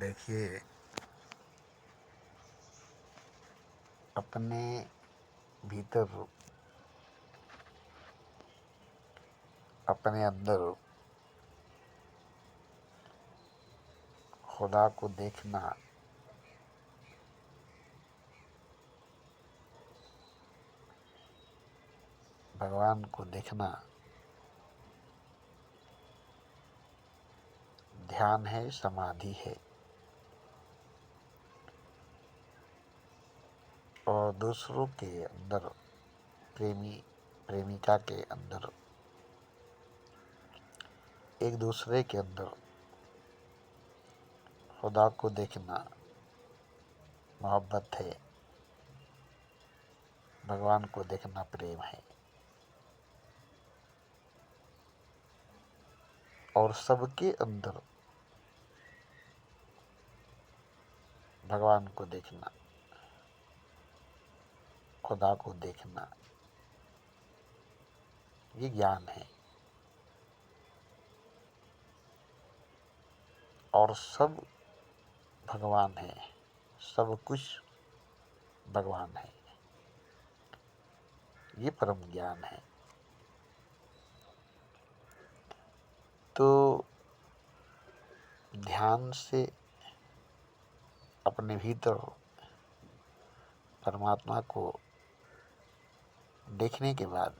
देखिए, अपने भीतर, अपने अंदर खुदा को देखना भगवान को देखना ध्यान है, समाधि है। और दूसरों के अंदर, प्रेमी प्रेमिका के अंदर, एक दूसरे के अंदर खुदा को देखना मोहब्बत है, भगवान को देखना प्रेम है। और सबके अंदर भगवान को देखना, खुदा को देखना, ये ज्ञान है। और सब भगवान है, सब कुछ भगवान है, ये परम ज्ञान है। तो ध्यान से अपने भीतर परमात्मा को देखने के बाद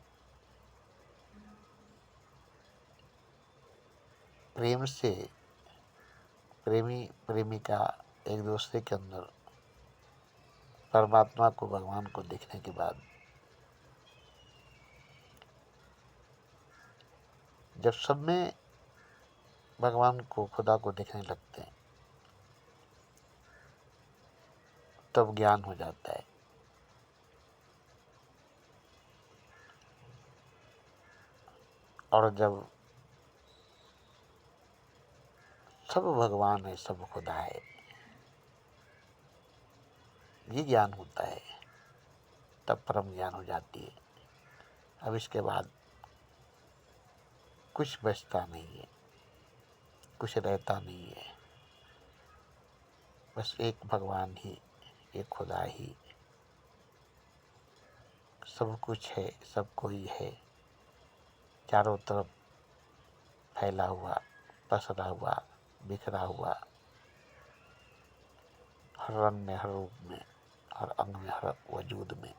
प्रेम से प्रेमी प्रेमिका एक दूसरे के अंदर परमात्मा को, भगवान को देखने के बाद जब सब में भगवान को, खुदा को देखने लगते हैं, तब ज्ञान हो जाता है। और जब सब भगवान है, सब खुदा है, ये ज्ञान होता है, तब परम ज्ञान हो जाती है। अब इसके बाद कुछ बचता नहीं है, कुछ रहता नहीं है, बस एक भगवान ही, एक खुदा ही सब कुछ है, सब कोई है, चारों तरफ फैला हुआ, पसरा हुआ, बिखरा हुआ, हर रंग में, हर रूप में, हर अंग में, हर वजूद में।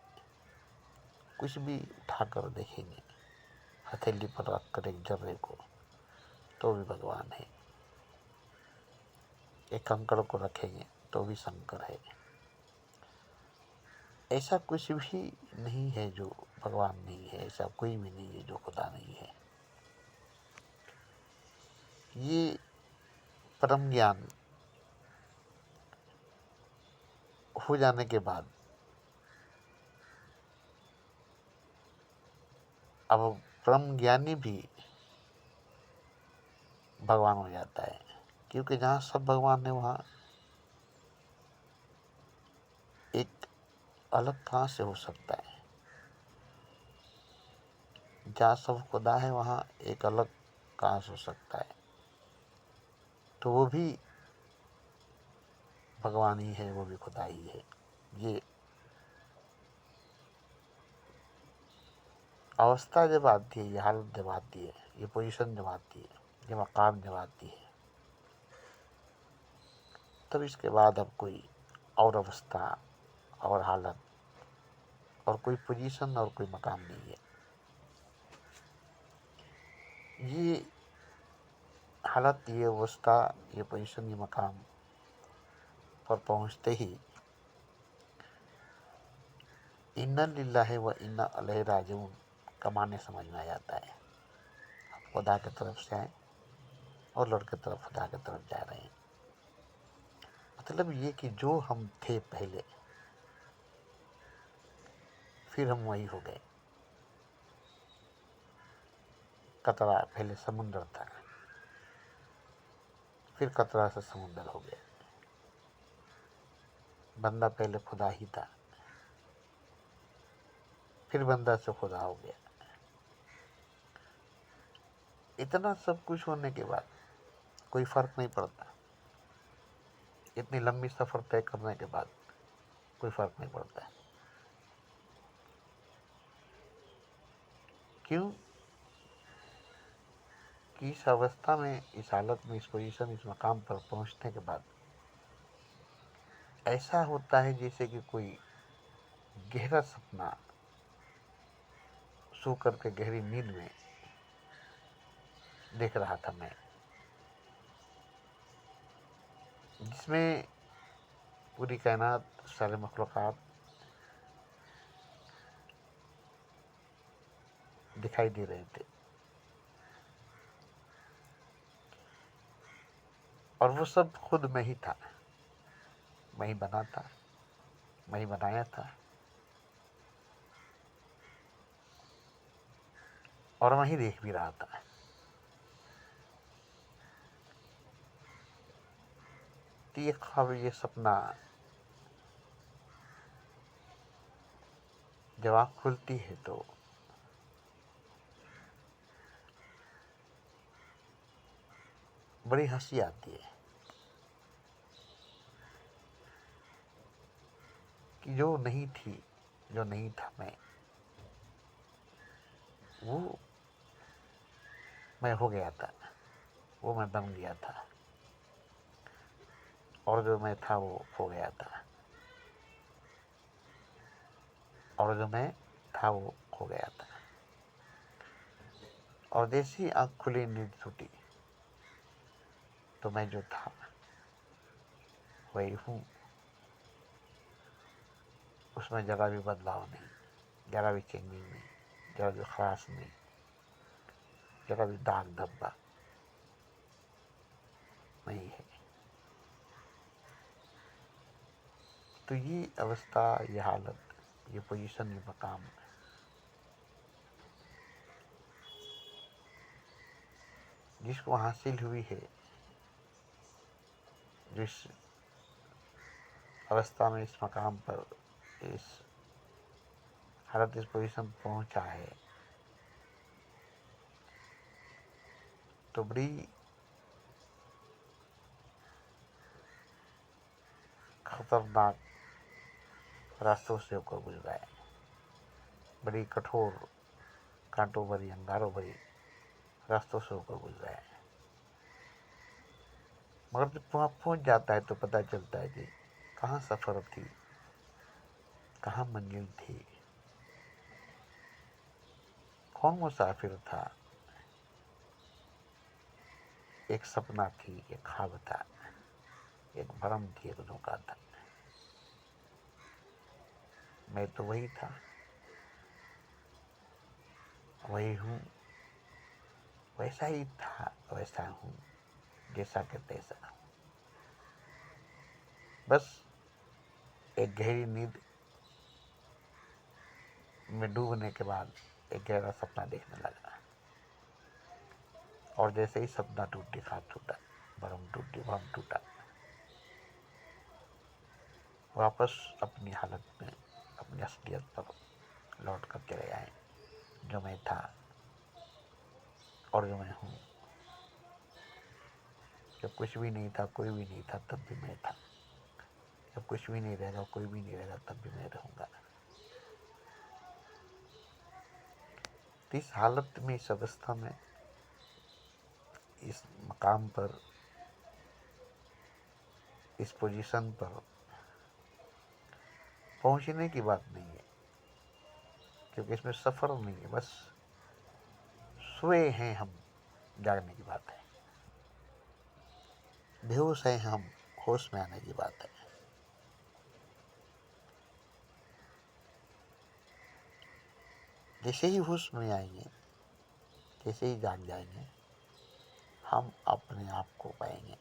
कुछ भी उठाकर देखेंगे, हथेली पर रखकर एक जर्रे को, तो भी भगवान है। एक कंकड़ को रखेंगे तो भी शंकर है। ऐसा कुछ भी नहीं है जो भगवान नहीं है, ऐसा कोई भी नहीं है जो खुदा नहीं है। ये परम ज्ञान हो जाने के बाद अब परम ज्ञानी भी भगवान हो जाता है, क्योंकि जहाँ सब भगवान है वहाँ एक अलग कहाँ से हो सकता है। जहाँ सब खुदा है वहाँ एक अलग कहाँ से हो सकता है। तो वो भी भगवान ही है, वो भी खुदा ही है। ये अवस्था जब आती है, ये हालत जब आती है, ये पोजीशन जब आती है, ये मकाम जब आती है, तब इसके बाद अब कोई और अवस्था और हालत और कोई पोजीशन और कोई मकाम नहीं है। ये हालत, ये अवस्था, ये पोजीशन, ये मकाम पर पहुँचते ही इन्ना लिल्लाहि व इन्ना अलैहि राजिऊन का माने समझ में आ जाता है। खुदा की तरफ से आए और लौट की तरफ खुदा की तरफ जा रहे हैं। मतलब ये कि जो हम थे पहले, फिर हम वही हो गए। कतरा पहले समुंदर था, फिर कतरा से समुंदर हो गया। बंदा पहले खुदा ही था, फिर बंदा से खुदा हो गया। इतना सब कुछ होने के बाद कोई फर्क नहीं पड़ता। इतनी लंबी सफ़र तय करने के बाद कोई फ़र्क नहीं पड़ता है। क्यों कि इस अवस्था में, इस हालत में, इस पोजीशन, इस मकाम पर पहुंचने के बाद ऐसा होता है जैसे कि कोई गहरा सपना सो करके गहरी नींद में देख रहा था मैं, जिसमें पूरी कायनात, सारे मखलूक़ात दिखाई दे रहे थे और वो सब खुद मैं ही था। मैं ही बना था, मैं ही बनाया था और मैं ही देख भी रहा था। तो ये ख्वाब, ये सपना जब आँख खुलती है तो बड़ी हंसी आती है कि जो नहीं थी, जो नहीं था वो मैं हो गया था, वो मैं बन गया था और जो मैं था वो हो गया था और जो मैं था वो खो गया था। और जैसी आँख खुली, नींद छूटी, तो मैं जो था वही हूँ। उसमें ज़रा भी बदलाव नहीं, ज़रा भी चेंजिंग नहीं, ज़रा भी खराश नहीं, ज़रा भी दाग धब्बा नहीं है। तो ये अवस्था, ये हालत, ये पोजीशन, ये मकाम जिसको हासिल हुई है, जिस अवस्था में, इस मकाम पर, इस हालत, इस पोजीशन पहुंचा है, तो बड़ी खतरनाक रास्तों से होकर गुजरा है, बड़ी कठोर, कांटों भरी, अंगारों भरी रास्तों से होकर गुजरा है। मगर जब वहाँ पहुँच जाता है तो पता चलता है कि कहाँ सफ़र थी, कहाँ मंजिल थी, कौन मुसाफिर था। एक सपना थी, एक ख्वाब था, एक भ्रम थी, एक धोखा था। मैं तो वही था, वही हूँ, वैसा ही था, वैसा हूँ, जैसा कि तैसा। बस एक गहरी नींद में डूबने के बाद एक गहरा सपना देखने लगा और जैसे ही सपना टूटी, ख्वाब टूटा, भरम टूटी, भ्रम टूटा, वापस अपनी हालत में, अपनी असलियत पर लौट कर चले आए, जो मैं था और जो मैं हूँ। जब कुछ भी नहीं था, कोई भी नहीं था, तब भी मैं था। जब कुछ भी नहीं रहेगा, कोई भी नहीं रहेगा, तब भी मैं रहूँगा। तो इस हालत में, इस अवस्था में, इस मकाम पर, इस पोजीशन पर पहुंचने की बात नहीं है, क्योंकि इसमें सफ़र नहीं है, बस सोए हैं हम, जागने की बात है। बेहोश हैं हम, होश में आने की बात है। जैसे ही होश में आएंगे, जैसे ही जाग जाएंगे, हम अपने आप को पाएंगे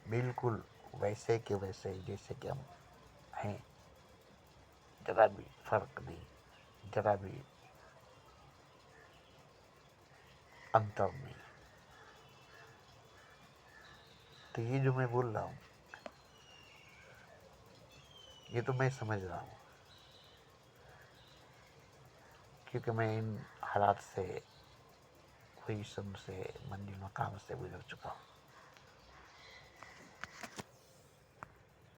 बिल्कुल वैसे के वैसे जैसे कि हम हैं। जरा भी फर्क नहीं, जरा भी अंतर नहीं। तो ये जो मैं बोल रहा हूँ, ये तो मैं समझ रहा हूँ, क्योंकि मैं इन हालात से, पोजीशन से, मंजिल मकाम से गुजर चुका हूँ।